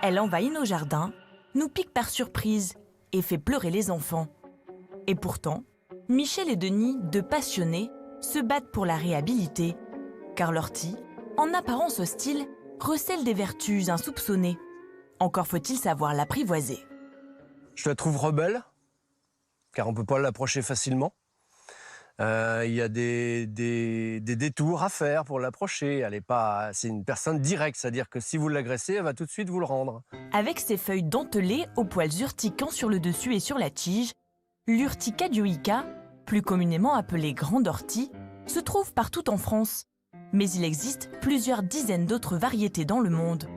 Elle envahit nos jardins, nous pique par surprise et fait pleurer les enfants. Et pourtant, Michel et Denis, deux passionnés, se battent pour la réhabiliter, car l'ortie, en apparence hostile, recèle des vertus insoupçonnées. Encore faut-il savoir l'apprivoiser. Je la trouve rebelle, car on ne peut pas l'approcher facilement. Il y a des détours à faire pour l'approcher. C'est une personne directe, c'est-à-dire que si vous l'agressez, elle va tout de suite vous le rendre. Avec ses feuilles dentelées aux poils urticants sur le dessus et sur la tige, l'Urtica dioica, plus communément appelée grande ortie, se trouve partout en France. Mais il existe plusieurs dizaines d'autres variétés dans le monde.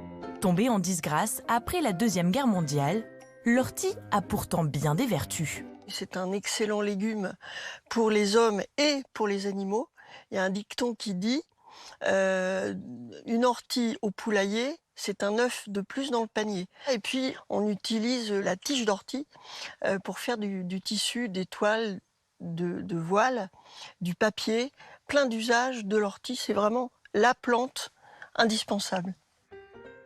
Tombée en disgrâce après la Deuxième Guerre mondiale, l'ortie a pourtant bien des vertus. C'est un excellent légume pour les hommes et pour les animaux. Il y a un dicton qui dit une ortie au poulailler, c'est un œuf de plus dans le panier. Et puis, on utilise la tige d'ortie pour faire du tissu, des toiles, de voiles, du papier. Plein d'usages de l'ortie, c'est vraiment la plante indispensable.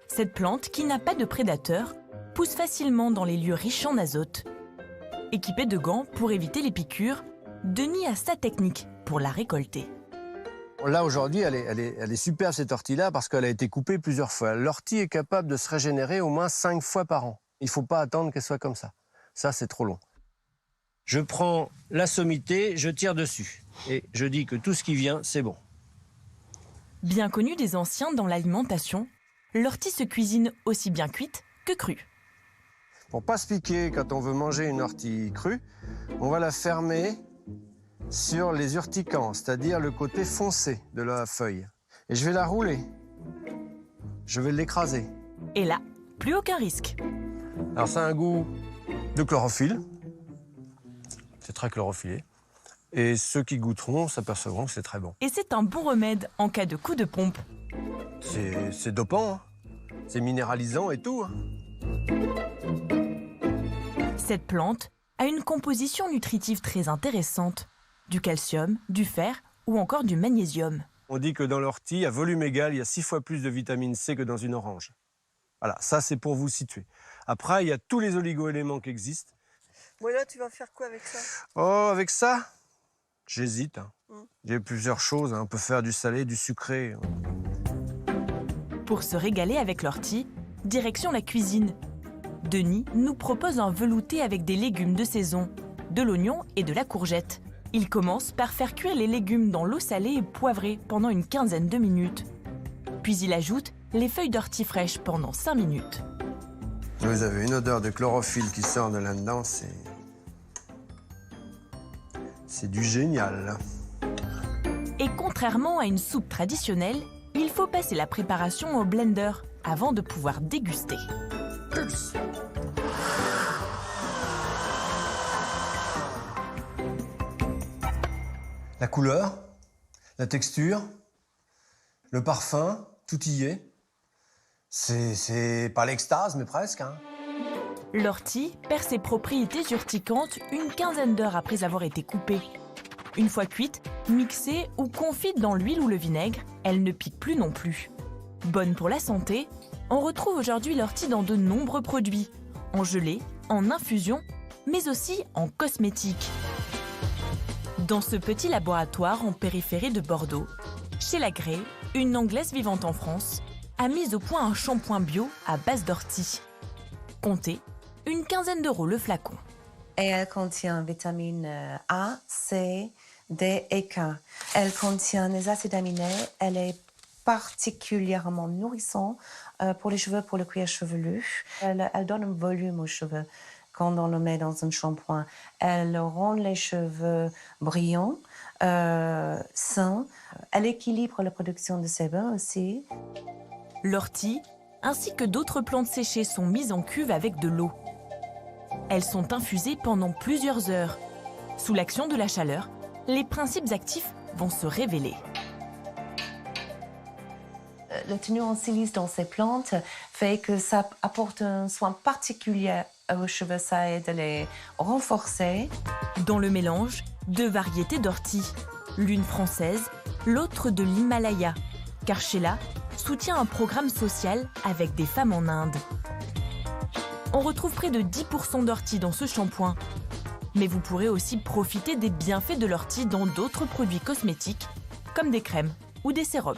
Cette plante, qui n'a pas de prédateurs, pousse facilement dans les lieux riches en azote. Équipé de gants pour éviter les piqûres, Denis a sa technique pour la récolter. Là, aujourd'hui, elle est superbe, cette ortie-là, parce qu'elle a été coupée plusieurs fois. L'ortie est capable de se régénérer au moins 5 fois par an. Il ne faut pas attendre qu'elle soit comme ça. Ça, c'est trop long. Je prends la sommité, je tire dessus. Et je dis que tout ce qui vient, c'est bon. Bien connue des anciens dans l'alimentation, l'ortie se cuisine aussi bien cuite que crue. Pour ne pas se piquer quand on veut manger une ortie crue, on va la fermer sur les urticants, c'est-à-dire le côté foncé de la feuille. Et je vais la rouler. Je vais l'écraser. Et là, plus aucun risque. Alors ça a un goût de chlorophylle. C'est très chlorophyllé. Et ceux qui goûteront s'apercevront que c'est très bon. Et c'est un bon remède en cas de coup de pompe. C'est dopant, hein. C'est minéralisant et tout, hein. Cette plante a une composition nutritive très intéressante. Du calcium, du fer ou encore du magnésium. On dit que dans l'ortie, à volume égal, il y a 6 fois plus de vitamine C que dans une orange. Voilà, ça c'est pour vous situer. Après, il y a tous les oligo-éléments qui existent. Voilà, tu vas faire quoi avec ça? Oh, avec ça, j'hésite. Hein. J'ai plusieurs choses. Hein. On peut faire du salé, du sucré. Pour se régaler avec l'ortie, direction la cuisine. Denis nous propose un velouté avec des légumes de saison, de l'oignon et de la courgette. Il commence par faire cuire les légumes dans l'eau salée et poivrée pendant une quinzaine de minutes. Puis il ajoute les feuilles d'ortie fraîches pendant 5 minutes. Vous avez une odeur de chlorophylle qui sort de là-dedans, c'est du génial. Et contrairement à une soupe traditionnelle, il faut passer la préparation au blender avant de pouvoir déguster. La couleur, la texture, le parfum, tout y est. C'est pas l'extase, mais presque. Hein. L'ortie perd ses propriétés urticantes une quinzaine d'heures après avoir été coupée. Une fois cuite, mixée ou confite dans l'huile ou le vinaigre, elle ne pique plus non plus. Bonne pour la santé, on retrouve aujourd'hui l'ortie dans de nombreux produits, en gelée, en infusion, mais aussi en cosmétique. Dans ce petit laboratoire en périphérie de Bordeaux, Sheila Gray, une Anglaise vivant en France, a mis au point un shampoing bio à base d'ortie. Comptez, une quinzaine d'euros le flacon. Et elle contient vitamine A, C, D et K. Elle contient des acides aminés. Elle est particulièrement nourrissante pour les cheveux, pour le cuir chevelu. Elle donne un volume aux cheveux quand on le met dans un shampoing. Elle rend les cheveux brillants, sains. Elle équilibre la production de sébum aussi. L'ortie, ainsi que d'autres plantes séchées, sont mises en cuve avec de l'eau. Elles sont infusées pendant plusieurs heures. Sous l'action de la chaleur, les principes actifs vont se révéler. La tenue en silice dans ces plantes fait que ça apporte un soin particulier aux cheveux, ça aide à les renforcer. Dans le mélange, 2 variétés d'ortie, l'une française, l'autre de l'Himalaya. Car Sheila soutient un programme social avec des femmes en Inde. On retrouve près de 10% d'ortie dans ce shampoing. Mais vous pourrez aussi profiter des bienfaits de l'ortie dans d'autres produits cosmétiques, comme des crèmes ou des sérums.